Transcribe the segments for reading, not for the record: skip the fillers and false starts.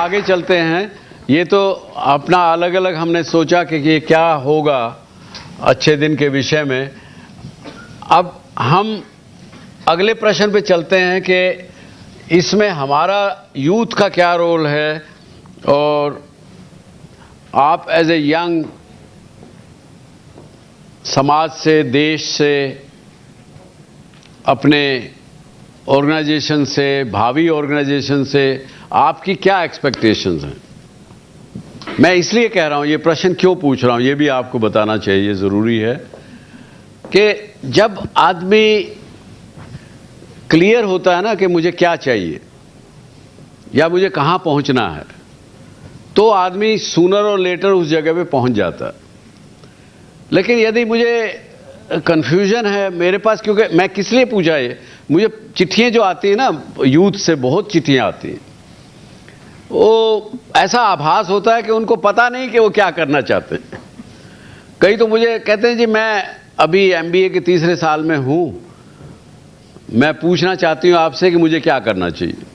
आगे चलते हैं। ये तो अपना अलग अलग हमने सोचा कि ये क्या होगा अच्छे दिन के विषय में। अब हम अगले प्रश्न पे चलते हैं कि इसमें हमारा यूथ का क्या रोल है, और आप एज ए यंग समाज से, देश से, अपने ऑर्गेनाइजेशन से, भावी ऑर्गेनाइजेशन से आपकी क्या एक्सपेक्टेशंस हैं? मैं इसलिए कह रहा हूं, ये प्रश्न क्यों पूछ रहा हूं ये भी आपको बताना चाहिए, ज़रूरी है कि जब आदमी क्लियर होता है ना कि मुझे क्या चाहिए या मुझे कहां पहुंचना है, तो आदमी सूनर और लेटर उस जगह पे पहुंच जाता है। लेकिन यदि मुझे कन्फ्यूजन है मेरे पास, क्योंकि मैं किस लिए पूछा ये, मुझे चिट्ठियाँ जो आती हैं ना यूथ से, बहुत चिट्ठियाँ आती हैं, वो ऐसा आभास होता है कि उनको पता नहीं कि वो क्या करना चाहते हैं। कई तो मुझे कहते हैं जी मैं अभी MBA के तीसरे साल में हूँ, मैं पूछना चाहती हूँ आपसे कि मुझे क्या करना चाहिए।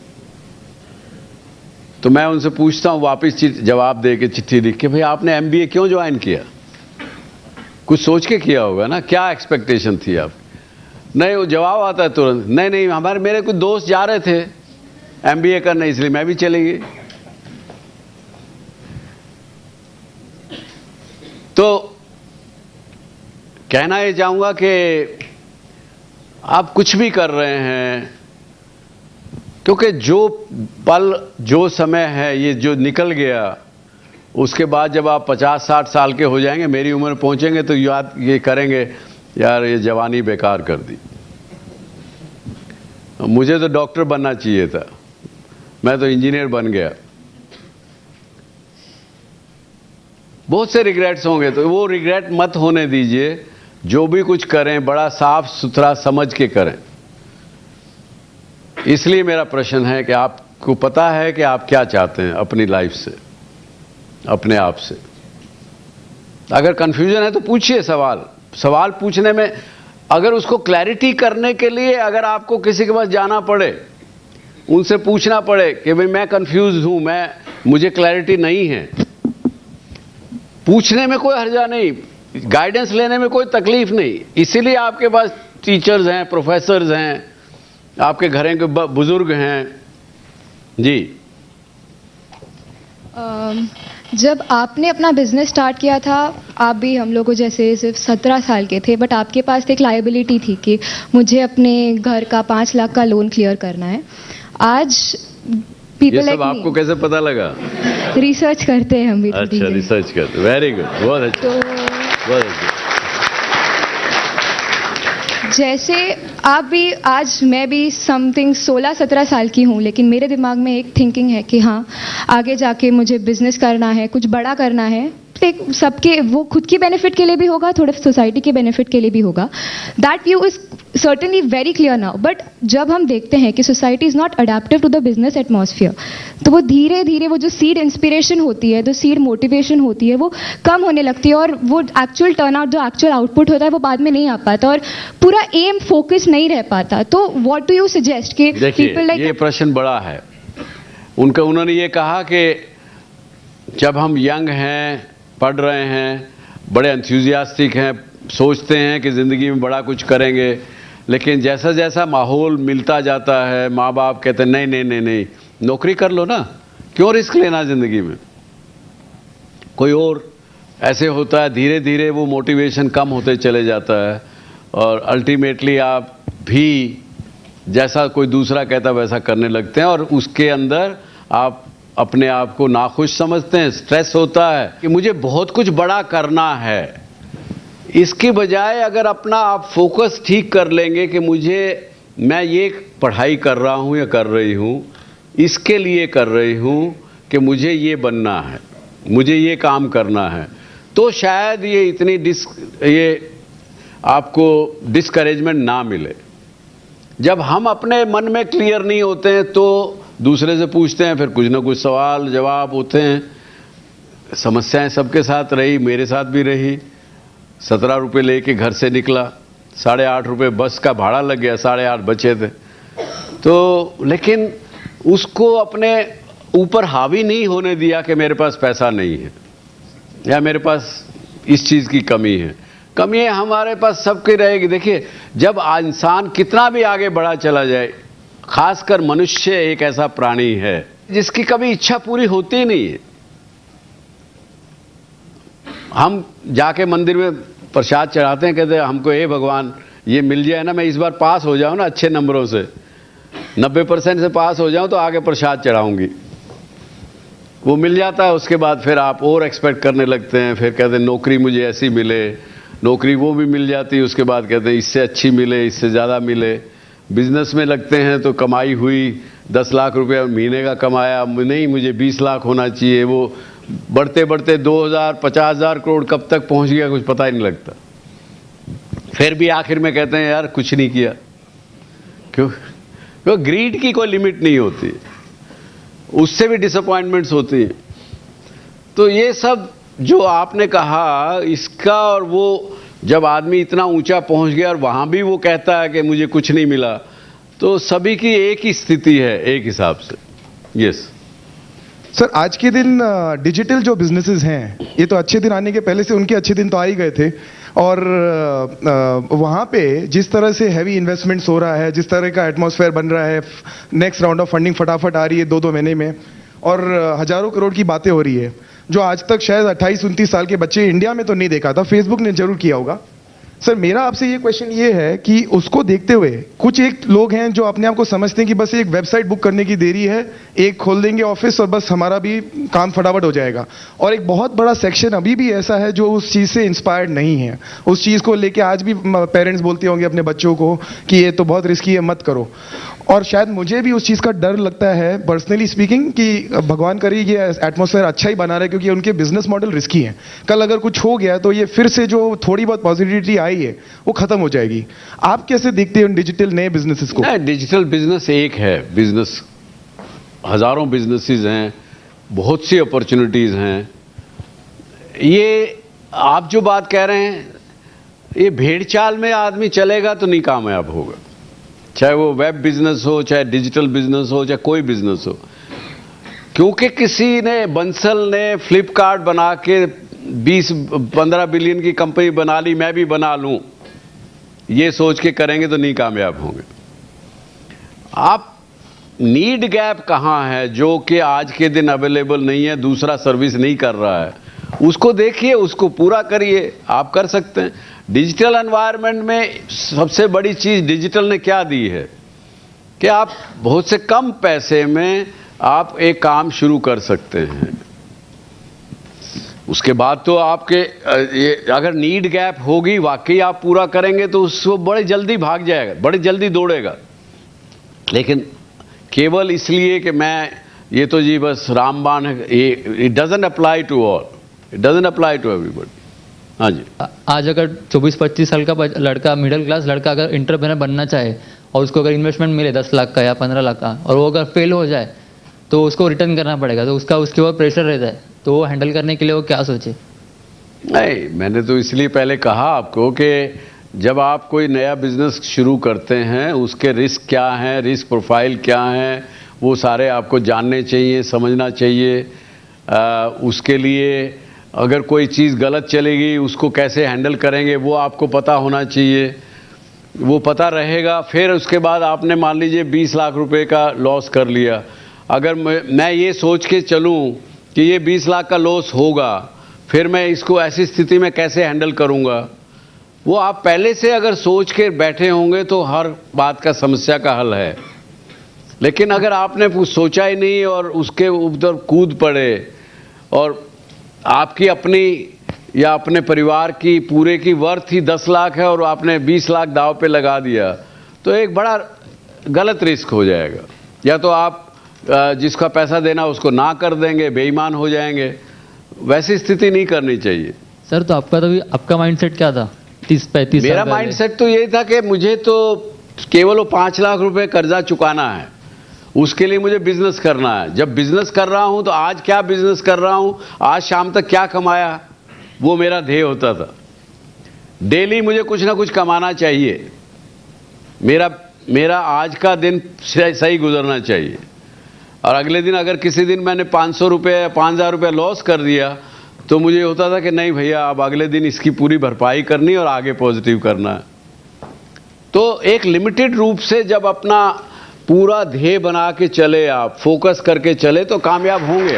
तो मैं उनसे पूछता हूँ वापस जवाब दे के, चिट्ठी लिख के, भाई आपने MBA क्यों ज्वाइन किया? कुछ सोच के किया होगा ना, क्या एक्सपेक्टेशन थी आप? नहीं, वो जवाब आता है तुरंत, नहीं नहीं मेरे कुछ दोस्त जा रहे थे MBA करने, इसलिए मैं भी चली गई। तो कहना ये चाहूंगा कि आप कुछ भी कर रहे हैं, क्योंकि जो पल, जो समय है, ये जो निकल गया, उसके बाद जब आप 50-60 साल के हो जाएंगे, मेरी उम्र पहुंचेंगे, तो याद ये करेंगे यार ये जवानी बेकार कर दी, मुझे तो डॉक्टर बनना चाहिए था, मैं तो इंजीनियर बन गया। बहुत से रिग्रेट्स होंगे, तो वो रिग्रेट मत होने दीजिए। जो भी कुछ करें बड़ा साफ सुथरा समझ के करें। इसलिए मेरा प्रश्न है कि आपको पता है कि आप क्या चाहते हैं अपनी लाइफ से, अपने आप से। अगर कंफ्यूजन है तो पूछिए सवाल पूछने में, अगर उसको क्लैरिटी करने के लिए अगर आपको किसी के पास जाना पड़े, उनसे पूछना पड़े कि भाई मैं कंफ्यूज हूं, मुझे क्लैरिटी नहीं है, पूछने में कोई हर्जा नहीं, गाइडेंस लेने में कोई तकलीफ नहीं। इसीलिए आपके पास टीचर्स हैं, प्रोफेसर्स हैं, आपके घरों के बुजुर्ग हैं। जी, जब आपने अपना बिजनेस स्टार्ट किया था, आप भी हम लोगों जैसे सिर्फ 17 साल के थे, बट आपके पास एक लायबिलिटी थी कि मुझे अपने घर का 5 लाख का लोन क्लियर करना है। आज ये सब आपको कैसे पता लगा? रिसर्च करते हैं हम भी। अच्छा, रिसर्च करते, वेरी गुड, बहुत अच्छा, बहुत अच्छा। जैसे आप भी, आज मैं भी समथिंग 16-17 साल की हूँ, लेकिन मेरे दिमाग में एक थिंकिंग है कि हाँ, आगे जाके मुझे बिजनेस करना है, कुछ बड़ा करना है। सबके, वो खुद की बेनिफिट के लिए भी होगा, थोड़ा सोसाइटी के बेनिफिट के लिए भी होगा। That view is certainly very clear now. But जब हम देखते हैं कि society is not adaptive to the business atmosphere, तो वो धीरे धीरे वो जो सीड इंस्पिरेशन होती है, जो सीड मोटिवेशन होती है, वो कम होने लगती है, और वो एक्चुअल टर्नआउट, जो एक्चुअल आउटपुट होता है, वो बाद में नहीं आ पाता, और पूरा एम फोकस नहीं रह पाता। तो व्हाट डू यू सजेस्ट कि पीपल लाइक, ये प्रश्न बड़ा है उन्होंने ये कहा कि जब हम यंग हैं, पढ़ रहे हैं, बड़े एंथुसियास्टिक हैं, सोचते हैं कि ज़िंदगी में बड़ा कुछ करेंगे, लेकिन जैसा जैसा माहौल मिलता जाता है, माँ बाप कहते हैं नहीं नहीं नहीं नहीं, नौकरी कर लो ना, क्यों रिस्क लेना ज़िंदगी में, कोई और। ऐसे होता है, धीरे धीरे वो मोटिवेशन कम होते चले जाता है, और अल्टीमेटली आप भी जैसा कोई दूसरा कहता वैसा करने लगते हैं, और उसके अंदर आप अपने आप को नाखुश समझते हैं, स्ट्रेस होता है कि मुझे बहुत कुछ बड़ा करना है। इसके बजाय अगर अपना आप फोकस ठीक कर लेंगे कि मैं ये पढ़ाई कर रहा हूँ या कर रही हूँ, इसके लिए कर रही हूँ कि मुझे ये बनना है, मुझे ये काम करना है, तो शायद ये इतनी ये आपको डिस्करेजमेंट ना मिले। जब हम अपने मन में क्लियर नहीं होते हैं तो दूसरे से पूछते हैं, फिर कुछ ना कुछ सवाल जवाब होते हैं। समस्याएं सबके साथ रही, मेरे साथ भी रही। 17 रुपये लेके घर से निकला, 8.5 रुपये बस का भाड़ा लग गया, 8.5 बचे थे। तो लेकिन उसको अपने ऊपर हावी नहीं होने दिया कि मेरे पास पैसा नहीं है या मेरे पास इस चीज़ की कमी है। कमी है हमारे पास सबकी रहेगी। देखिए, जब इंसान कितना भी आगे बढ़ा चला जाए, खासकर मनुष्य एक ऐसा प्राणी है जिसकी कभी इच्छा पूरी होती ही नहीं है। हम जाके मंदिर में प्रसाद चढ़ाते हैं, कहते हैं हमको हे भगवान ये मिल जाए ना, मैं इस बार पास हो जाऊं ना अच्छे नंबरों से, 90% से पास हो जाऊं तो आगे प्रसाद चढ़ाऊंगी। वो मिल जाता है, उसके बाद फिर आप और एक्सपेक्ट करने लगते हैं, फिर कहते हैं नौकरी मुझे ऐसी मिले, नौकरी वो भी मिल जाती है, उसके बाद कहते हैं इससे अच्छी मिले, इससे ज़्यादा मिले। बिजनेस में लगते हैं तो कमाई हुई 10 लाख रुपया महीने का कमाया, नहीं मुझे 20 लाख होना चाहिए। वो बढ़ते बढ़ते 2000 50,000 करोड़ कब तक पहुंच गया कुछ पता ही नहीं लगता। फिर भी आखिर में कहते हैं यार कुछ नहीं किया। क्यों? ग्रीड की कोई लिमिट नहीं होती, उससे भी डिसअपॉइंटमेंट्स होती हैं। तो ये सब जो आपने कहा इसका, और वो जब आदमी इतना ऊंचा पहुंच गया और वहां भी वो कहता है कि मुझे कुछ नहीं मिला, तो सभी की एक ही स्थिति है एक हिसाब से। यस सर, आज के दिन डिजिटल जो बिजनेसेस हैं, ये तो अच्छे दिन आने के पहले से उनके अच्छे दिन तो आ ही गए थे, और वहाँ पे जिस तरह से हैवी इन्वेस्टमेंट्स हो रहा है, जिस तरह का एटमॉस्फेयर बन रहा है, नेक्स्ट राउंड ऑफ फंडिंग फटाफट आ रही है 2-2 महीने में, और हजारों करोड़ की बातें हो रही है, जो आज तक शायद 28-29 साल के बच्चे इंडिया में तो नहीं देखा था, फेसबुक ने जरूर किया होगा। सर, मेरा आपसे ये क्वेश्चन ये है कि उसको देखते हुए कुछ एक लोग हैं जो अपने आप को समझते हैं कि बस एक वेबसाइट बुक करने की देरी है, एक खोल देंगे ऑफिस और बस हमारा भी काम फटाफट हो जाएगा, और एक बहुत बड़ा सेक्शन अभी भी ऐसा है जो उस चीज़ से इंस्पायर्ड नहीं है। उस चीज़ को लेके आज भी पेरेंट्स बोलते होंगे अपने बच्चों को कि ये तो बहुत रिस्की है, मत करो। और शायद मुझे भी उस चीज़ का डर लगता है पर्सनली स्पीकिंग कि भगवान करे ये एटमॉस्फेयर अच्छा ही बना रहे, क्योंकि उनके बिजनेस मॉडल रिस्की हैं। कल अगर कुछ हो गया तो ये फिर से जो थोड़ी बहुत पॉजिटिविटी आई है वो खत्म हो जाएगी। आप कैसे देखते हैं डिजिटल नए बिजनेसेस को? डिजिटल बिजनेस एक है, बिजनेस हजारों बिजनेसेस हैं, बहुत सी अपॉर्चुनिटीज़ हैं। ये आप जो बात कह रहे हैं, ये भेड़ चाल में आदमी चलेगा तो नहीं कामयाब होगा, चाहे वो वेब बिजनेस हो, चाहे डिजिटल बिजनेस हो, चाहे कोई बिजनेस हो। क्योंकि किसी ने, बंसल ने फ्लिपकार्ट बना के 20-15 बिलियन की कंपनी बना ली, मैं भी बना लूं, ये सोच के करेंगे तो नहीं कामयाब होंगे। आप नीड गैप कहाँ है जो कि आज के दिन अवेलेबल नहीं है, दूसरा सर्विस नहीं कर रहा है, उसको देखिए, उसको पूरा करिए, आप कर सकते हैं। डिजिटल एनवायरनमेंट में सबसे बड़ी चीज़ डिजिटल ने क्या दी है कि आप बहुत से कम पैसे में आप एक काम शुरू कर सकते हैं। उसके बाद तो आपके ये अगर नीड गैप होगी, वाकई आप पूरा करेंगे तो उसको बड़े जल्दी भाग जाएगा, बड़े जल्दी दौड़ेगा। लेकिन केवल इसलिए कि मैं ये तो जी बस रामबाण है, it doesn't apply to all, it doesn't apply to everybody. हाँ जी, आज अगर 24-25 साल का लड़का, मिडिल क्लास लड़का अगर एंटरप्रेन्योर बनना चाहे और उसको अगर इन्वेस्टमेंट मिले 10 लाख का या 15 लाख का, और वो अगर फेल हो जाए तो उसको रिटर्न करना पड़ेगा, तो उसका उसके ऊपर प्रेशर रहता है, तो वो हैंडल करने के लिए वो क्या सोचे? नहीं, मैंने तो इसलिए पहले कहा आपको कि जब आप कोई नया बिजनेस शुरू करते हैं उसके रिस्क क्या हैं, रिस्क प्रोफाइल क्या हैं, वो सारे आपको जानने चाहिए, समझना चाहिए। उसके लिए अगर कोई चीज़ गलत चलेगी उसको कैसे हैंडल करेंगे वो आपको पता होना चाहिए, वो पता रहेगा। फिर उसके बाद आपने मान लीजिए 20 लाख रुपए का लॉस कर लिया, अगर मैं ये सोच के चलूँ कि ये 20 लाख का लॉस होगा, फिर मैं इसको ऐसी स्थिति में कैसे हैंडल करूँगा, वो आप पहले से अगर सोच के बैठे होंगे तो हर बात का समस्या का हल है। लेकिन अगर आपने कुछ सोचा ही नहीं और उसके उधर कूद पड़े और आपकी अपनी या अपने परिवार की पूरे की वर्थ ही 10 लाख है और आपने 20 लाख दाव पे लगा दिया, तो एक बड़ा गलत रिस्क हो जाएगा। या तो आप जिसका पैसा देना उसको ना कर देंगे, बेईमान हो जाएंगे, वैसी स्थिति नहीं करनी चाहिए। सर, तो आपका माइंडसेट क्या था 30-35 मेरा माइंडसेट तो यही था कि मुझे तो केवल वो 5 लाख रुपए कर्जा चुकाना है, उसके लिए मुझे बिजनेस करना है। जब बिजनेस कर रहा हूं तो आज क्या बिजनेस कर रहा हूं, आज शाम तक क्या कमाया, वो मेरा ध्येय होता था। डेली मुझे कुछ ना कुछ कमाना चाहिए, मेरा आज का दिन सही गुजरना चाहिए। और अगले दिन अगर किसी दिन मैंने 500 रुपये या 5000 रुपये लॉस कर दिया तो मुझे होता था कि नहीं भैया, अब अगले दिन इसकी पूरी भरपाई करनी और आगे पॉजिटिव करना है। तो एक लिमिटेड रूप से जब अपना पूरा ध्येय बना के चले, आप फोकस करके चले, तो कामयाब होंगे।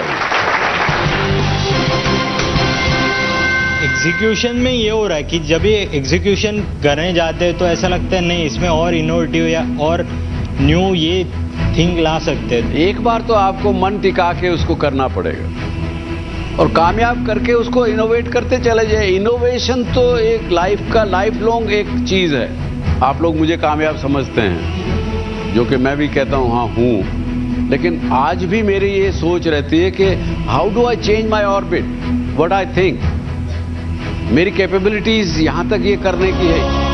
एग्जीक्यूशन में ये हो रहा है कि जब ये एग्जीक्यूशन करने जाते हैं तो ऐसा लगता है नहीं, इसमें और इनोवेटिव या और न्यू ये थिंग ला सकते हैं। एक बार तो आपको मन टिका के उसको करना पड़ेगा और कामयाब करके उसको इनोवेट करते चले जाए। इनोवेशन तो एक लाइफ लॉन्ग एक चीज़ है। आप लोग मुझे कामयाब समझते हैं, जो कि मैं भी कहता हूँ हाँ हूँ, लेकिन आज भी मेरी ये सोच रहती है कि how do I change my orbit, what I think. मेरी कैपेबिलिटीज यहाँ तक ये करने की है।